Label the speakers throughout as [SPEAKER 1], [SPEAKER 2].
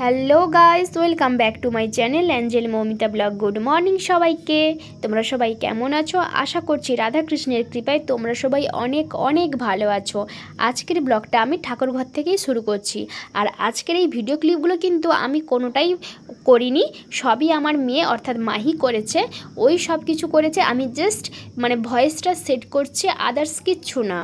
[SPEAKER 1] Hello guys, welcome back to my channel Angel Moumita blog. Good morning সবাইকে। তোমরা সবাই কেমন আছো? আশা করছি রাধাকৃষ্ণের কৃপায় তোমরা সবাই অনেক অনেক ভালো আছো। আজকের ব্লগটা আমি ঠাকুরঘর থেকেই শুরু করছি। আর আজকের এই ভিডিও ক্লিপগুলো কিন্তু আমি কোনোটাই করিনি, সবই আমার মেয়ে অর্থাৎ মাহি করেছে। ওই সব কিছু করেছে, আমি জাস্ট ভয়েসটা সেট করছি, আদার্স কিচ্ছু না।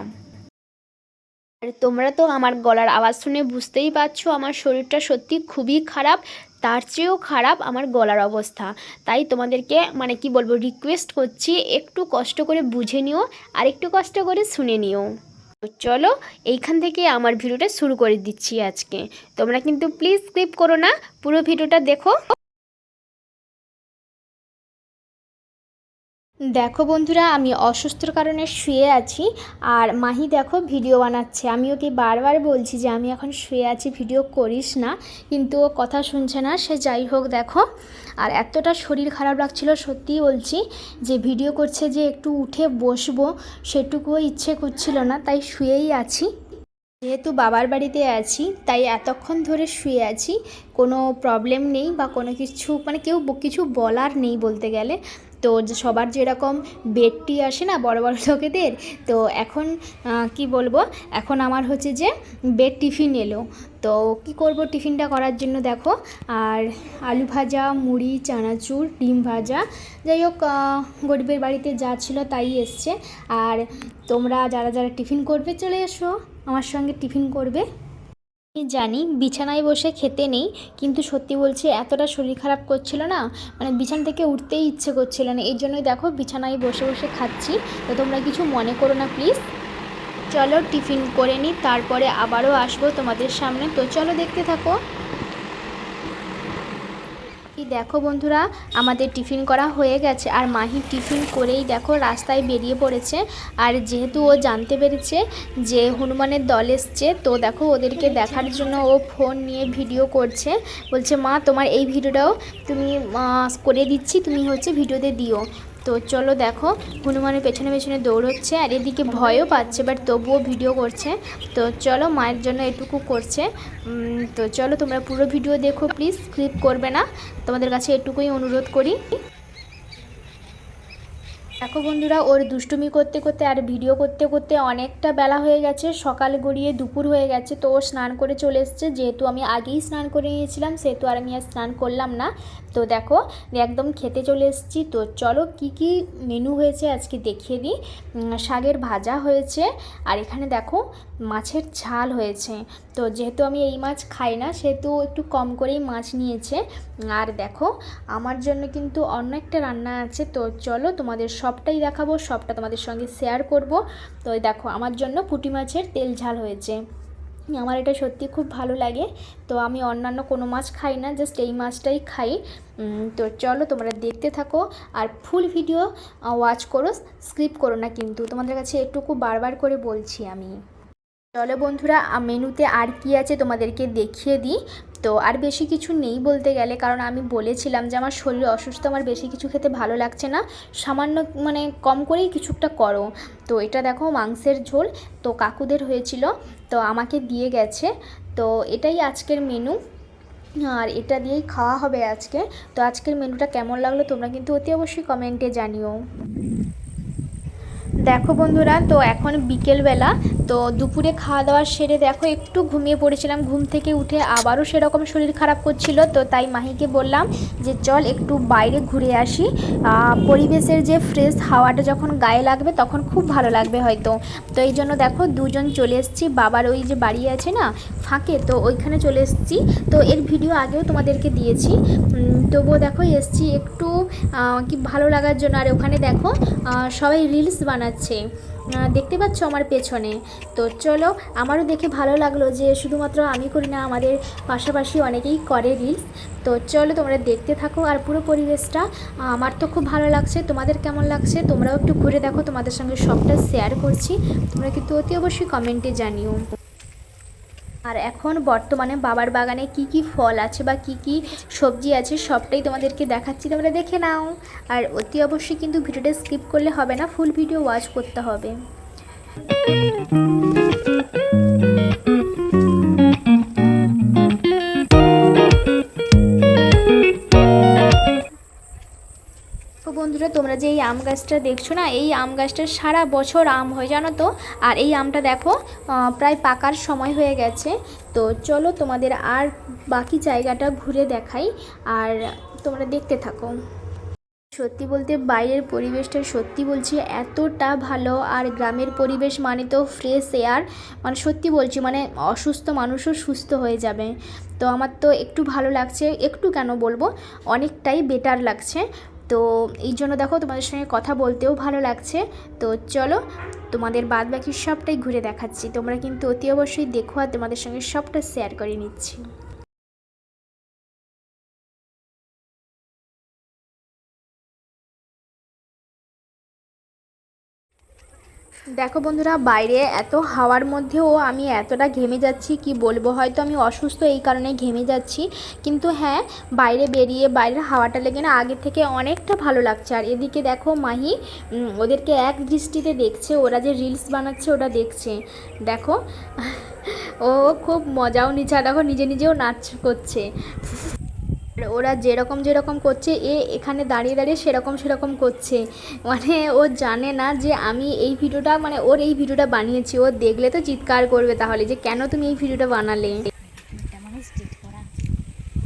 [SPEAKER 1] আর তোমরা তো আমার গলার আওয়াজ শুনে বুঝতেই পারছো আমার শরীরটা সত্যি খুবই খারাপ, তার চেয়েও খারাপ আমার গলার অবস্থা। তাই তোমাদেরকে কি বলবো, রিকোয়েস্ট করছি একটু কষ্ট করে বুঝে নিও আর একটু কষ্ট করে শুনে নিও। তো চলো এইখান থেকে আমার ভিডিওটা শুরু করে দিচ্ছি আজকে। তোমরা কিন্তু প্লিজ স্কিপ করো না, পুরো ভিডিওটা দেখো। দেখো বন্ধুরা, আমি অসুস্থর কারণে শুয়ে আছি আর মাহি দেখো ভিডিও বানাচ্ছে। আমি ওকে বারবার বলছি যে আমি এখন শুয়ে আছি, ভিডিও করিস না, কিন্তু ও কথা শুনছে না। সে যাই হোক দেখো, আর এতটা শরীর খারাপ লাগছিল, সত্যিই বলছি যে ভিডিও করছে যে একটু উঠে বসবো সেটুকুও ইচ্ছে করছিল না, তাই শুয়েই আছি। যেহেতু বাবার বাড়িতে আছি তাই এতক্ষণ ধরে শুয়ে আছি, কোনো প্রবলেম নেই বা কোনো কিছু কেউ কিছু বলার নেই বলতে গেলে। তো সবার যেরকম বেডটি আসে না বড় বড় লোকেদের, তো এখন কি বলবো, এখন আমার হচ্ছে যে বেড টিফিন এলো। তো কি করব টিফিনটা করার জন্য দেখো, আর আলু ভাজা, মুড়ি, চানাচুর, ডিম ভাজা, যাই হোক গরিবের বাড়িতে যা ছিল তাই এসছে। আর তোমরা যারা যারা টিফিন করবে চলে এসো, আমার সঙ্গে টিফিন করবে। আমি জানি বিছানায় বসে খেতে নেই, কিন্তু সত্যি বলছি এতটা শরীর খারাপ করছিল না, বিছানা থেকে উঠতেই ইচ্ছে করছিল না, এই জন্যই দেখো বিছানায় বসে বসে খাচ্ছি। তো তোমরা কিছু মনে করো না প্লিজ। চলো টিফিন করে নিই, তারপরে আবারও আসবো তোমাদের সামনে। তো চলো দেখতে থাকো। দেখো বন্ধুরা, আমাদের টিফিন করা হয়ে গেছে আর মাহি টিফিন করেই দেখো রাস্তায় বেরিয়ে পড়েছে। আর যেহেতু ও জানতে পেরেছে যে হনুমানের দল এসছে, তো দেখো ওদেরকে দেখার জন্য ও ফোন নিয়ে ভিডিও করছে। বলছে মা তোমার এই ভিডিওটাও তুমি করে দিচ্ছি, তুমি হচ্ছে ভিডিওতে দিও। তো চলো দেখো, হনুমানের পেছনে পেছনে দৌড়চ্ছে আর এদিকে ভয়ও পাচ্ছে, বাট তবুও ভিডিও করছে। তো চলো, মায়ের জন্য এটুকু করছে। তো চলো তোমরা পুরো ভিডিও দেখো প্লিজ, স্কিপ করবে না, তোমাদের কাছে এটুকুই অনুরোধ করি। দেখো বন্ধুরা, ওর দুষ্টুমি করতে করতে আর ভিডিও করতে করতে অনেকটা বেলা হয়ে গেছে, সকাল গড়িয়ে দুপুর হয়ে গেছে। তো ও স্নান করে চলে এসছে, যেহেতু আমি আগেই স্নান করে নিয়েছিলাম সেহেতু আর আমি আর স্নান করলাম না। তো দেখো একদম খেতে চলে এসেছি। তো চলো কি কি মেনু হয়েছে আজকে দেখিয়ে দিই। শাকের ভাজা হয়েছে আর এখানে দেখো মাছের ঝাল হয়েছে। তো যেহেতু আমি এই মাছ খাই না সেহেতু একটু কম করেই মাছ নিয়েছে। আর দেখো আমার জন্য কিন্তু অন্য একটা রান্না আছে। তো চলো তোমাদের সবটাই দেখাবো, সবটা তোমাদের সঙ্গে শেয়ার করব। তো দেখো আমার জন্য পুঁটি মাছের তেল ঝাল হয়েছে, আমার এটা সত্যি খুব ভালো লাগে। তো আমি অন্যান্য কোনো মাছ খাই না, জাস্ট এই মাছটাই খাই। তো চলো তোমরা দেখতে থাকো আর ফুল ভিডিও ওয়াচ করো, স্কিপ করো না কিন্তু, তোমাদের কাছে এটুকু বারবার করে বলছি আমি। চলো বন্ধুরা, মেনুতে আর কি আছে তোমাদেরকে দেখিয়ে দিই। তো আর বেশি কিছু নেই বলতে গেলে, কারণ আমি বলেছিলাম যে আমার শরীর অসুস্থ, আমার বেশি কিছু খেতে ভালো লাগছে না, সামান্য কম করেই কিছুটা করো। তো এটা দেখো মাংসের ঝোল, তো কাকুদের হয়েছিল তো আমাকে দিয়ে গেছে। তো এটাই আজকের মেনু আর এটা দিয়েই খাওয়া হবে আজকে। তো আজকের মেনুটা কেমন লাগলো তোমরা কিন্তু অতি অবশ্যই কমেন্টে জানিও। দেখো বন্ধুরা, তো এখন বিকেলবেলা, তো দুপুরে খাওয়া দাওয়া সেরে দেখো একটু ঘুমিয়ে পড়েছিলাম, ঘুম থেকে উঠে আবারও সেরকম শরীর খারাপ করছিল। তো তাই মাহিকে বললাম যে চল একটু বাইরে ঘুরে আসি, পরিবেশের যে ফ্রেশ হাওয়াটা যখন গায়ে লাগবে তখন খুব ভালো লাগবে হয়তো। তো এই জন্য দেখো দুজন চলে এসেছি বাবার ওই যে বাড়ি আছে না ফাঁকে, তো ওইখানে চলে এসেছি। তো এর ভিডিও আগেও তোমাদেরকে দিয়েছি, তবুও দেখো এসেছি একটু কি ভালো লাগার জন্য। আর ওখানে দেখো সবাই রিলস বানাচ্ছে, দেখতে পাচ্ছ আমার পেছনে। তো চলো, আমারও দেখে ভালো লাগলো যে শুধুমাত্র আমি করি না, আমাদের পাশাপাশি অনেকেই করে রিলস। তো চলো তোমরা দেখতে থাকো আর পুরো পরিবেশটা আমার তো খুব ভালো লাগছে, তোমাদের কেমন লাগছে তোমরাও একটু ঘুরে দেখো, তোমাদের সঙ্গে সবটা শেয়ার করছি, তোমরা কিন্তু অতি অবশ্যই কমেন্টে জানিও। আর এখন বর্তমানে বাবার বাগানে কি কি ফল আছে বা কি কি সবজি আছে সবটাই তোমাদেরকে দেখাচ্ছি, তোমরা দেখে নাও। আর অতি অবশ্যই কিন্তু ভিডিওটা স্কিপ করলে হবে না, ফুল ভিডিও ওয়াচ করতে হবে। যে এই আম গাছটা দেখছো না, এই আম গাছটা সারা বছর আম হয় জানো তো। আর এই আমটা দেখো প্রায় পাকার সময় হয়ে গেছে। তো চলো তোমাদের আর বাকি জায়গাটা ঘুরে দেখাই, আর তোমরা দেখতে থাকো। সত্যি বলতে বাইরের পরিবেশটা সত্যি বলছি এতটা ভালো, আর গ্রামের পরিবেশ মানে তো ফ্রেশ এয়ার, মানে সত্যি বলছি মানে অসুস্থ মানুষও সুস্থ হয়ে যাবে। তো আমার তো একটু ভালো লাগছে, একটু কেন বলবো, অনেকটাই বেটার লাগছে। তো এই জন্য দেখো তোমাদের সঙ্গে কথা বলতেও ভালো লাগছে। তো চলো তোমাদের বাদ বাকি সবটাই ঘুরে দেখাচ্ছি, তোমরা কিন্তু অতি অবশ্যই দেখো আর তোমাদের সঙ্গে সবটা শেয়ার করে নিচ্ছি। দেখো বন্ধুরা, বাইরে এত হাওয়ার মধ্যেও আমি এতটা ঘেমে যাচ্ছি কি বলবো, হয়তো আমি অসুস্থ এই কারণে ঘেমে যাচ্ছি, কিন্তু হ্যাঁ বাইরে বেরিয়ে বাইরের হাওয়াটা লেগে না আগের থেকে অনেকটা ভালো লাগছে। আর এদিকে দেখো মাহি ওদেরকে এক দৃষ্টিতে দেখছে, ওরা যে রিলস বানাচ্ছে ওটা দেখছে। দেখো ও খুব মজাও নিচ্ছে, আর দেখো নিজে নিজেও নাচ করছে। ওরা যেরকম যেরকম করছে এখানে দাঁড়িয়ে দাঁড়িয়ে সেরকম করছে, মানে ও জানে না যে আমি এই ভিডিওটা মানে ওর এই ভিডিওটা বানিয়েছি। ও দেখলে তো চিৎকার করবে তাহলে যে কেন তুমি এই ভিডিওটা বানালে।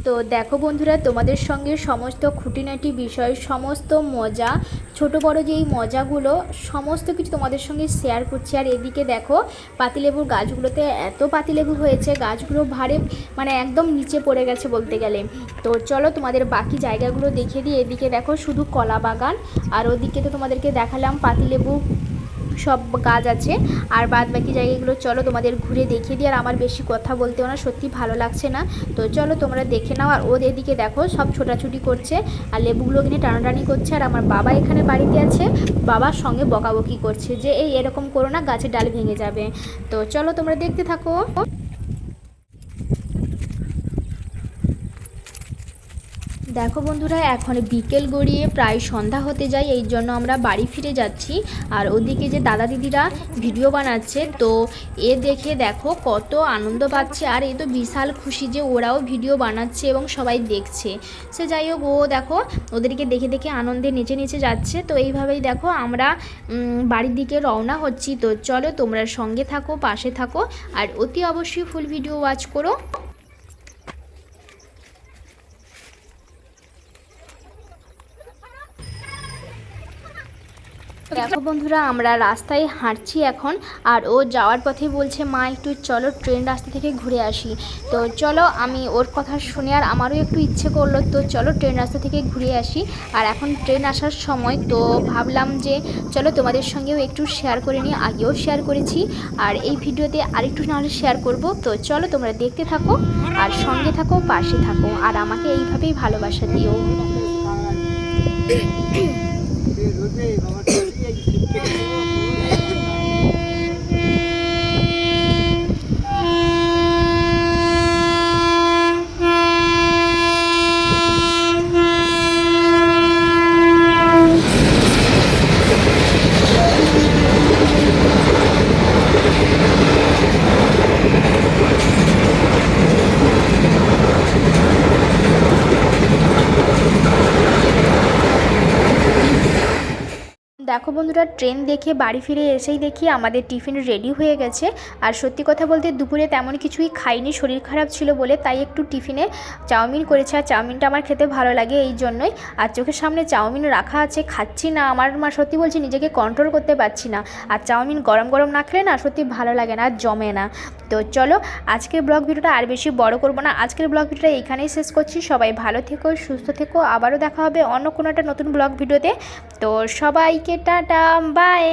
[SPEAKER 1] তো দেখো বন্ধুরা, তোমাদের সঙ্গে সমস্ত খুঁটিনাটি বিষয়, সমস্ত মজা, ছোট বড় যেই মজাগুলো সমস্ত কিছু তোমাদের সঙ্গে শেয়ার করছি। আর এদিকে দেখো পাতিলেবুর গাছগুলোতে এত পাতিলেবু হয়েছে, গাছগুলো ভারে মানে একদম নিচে পড়ে গেছে বলতে গেলে। তো চলো তোমাদের বাকি জায়গাগুলো দেখিয়ে দিই। এদিকে দেখো শুধু কলা বাগান, আর ওদিকে তো তোমাদেরকে দেখালাম পাতিলেবু সব গাছ আছে। আর বাদ বাকি জায়গাগুলো চলো তোমাদের ঘুরে দেখিয়ে দিই। আর আমার বেশি কথা বলতেও না সত্যি ভালো লাগছে না, তো চলো তোমরা দেখে নাও। আর ওদের দিকে দেখো সব ছোটাছুটি করছে আর লেবুগুলো কিনে টানাটানি করছে। আর আমার বাবা এখানে বাড়িতে আছে, বাবার সঙ্গে বকাবকি করছে যে এই এরকম করো না, গাছের ডাল ভেঙে যাবে। তো চলো তোমরা দেখতে থাকো। দেখো বন্ধুরা, এখন বিকেল গড়িয়ে প্রায় সন্ধ্যা হতে যায়, এই জন্য আমরা বাড়ি ফিরে যাচ্ছি। আর ওদিকে যে দাদা দিদিরা ভিডিও বানাচ্ছে, তো দেখে দেখো কত আনন্দ পাচ্ছে। আর তো বিশাল খুশি যে ওরাও ভিডিও বানাচ্ছে এবং সবাই দেখছে। সে যাই হোক, ও দেখো ওদেরকে দেখে দেখে আনন্দে নেচে নেচে যাচ্ছে। তো এইভাবেই দেখো আমরা বাড়ির দিকে রওনা হচ্ছি। তো চলো তোমরা সঙ্গে থাকো, পাশে থাকো, আর অতি অবশ্যই ফুল ভিডিও ওয়াচ করো। দেখো বন্ধুরা, আমরা রাস্তায় হাঁটছি এখন, আর ও যাওয়ার পথে বলছে মা একটু চলো ট্রেন রাস্তা থেকে ঘুরে আসি। তো চলো আমি ওর কথা শুনে আর আমারও একটু ইচ্ছে করলো, তো চলো ট্রেন রাস্তা থেকে ঘুরে আসি। আর এখন ট্রেন আসার সময়, তো ভাবলাম যে চলো তোমাদের সঙ্গেও একটু শেয়ার করে নিই, আগেও শেয়ার করেছি আর এই ভিডিওতে আরেকটু নাহলে শেয়ার করব। তো চলো তোমরা দেখতে থাকো আর সঙ্গে থাকো, পাশে থাকো, আর আমাকে এইভাবেই ভালোবাসা দিও। দেখো বন্ধুরা, ট্রেন দেখে বাড়ি ফিরে এসেই দেখি আমাদের টিফিন রেডি হয়ে গেছে। আর সত্যি কথা বলতে দুপুরে তেমন কিছুই খাইনি, শরীর খারাপ ছিল বলে, তাই একটু টিফিনে চাউমিন করেছে। আর চাউমিনটা আমার খেতে ভালো লাগে এই জন্যই। আর চোখের সামনে চাউমিন রাখা আছে, খাচ্ছি না, আমার সত্যি বলছি নিজেকে কন্ট্রোল করতে পারছি না। আর চাউমিন গরম গরম না খেলে না সত্যি ভালো লাগে না, আর জমে না। তো চলো আজকের ব্লগ ভিডিওটা আর বেশি বড় করব না, আজকের ব্লগ ভিডিওটা এইখানেই শেষ করছি। সবাই ভালো থেকো, সুস্থ থেকো, আবারও দেখা হবে অন্য কোনো একটা নতুন ব্লগ ভিডিওতে। তো সবাইকে টাটা, বাই।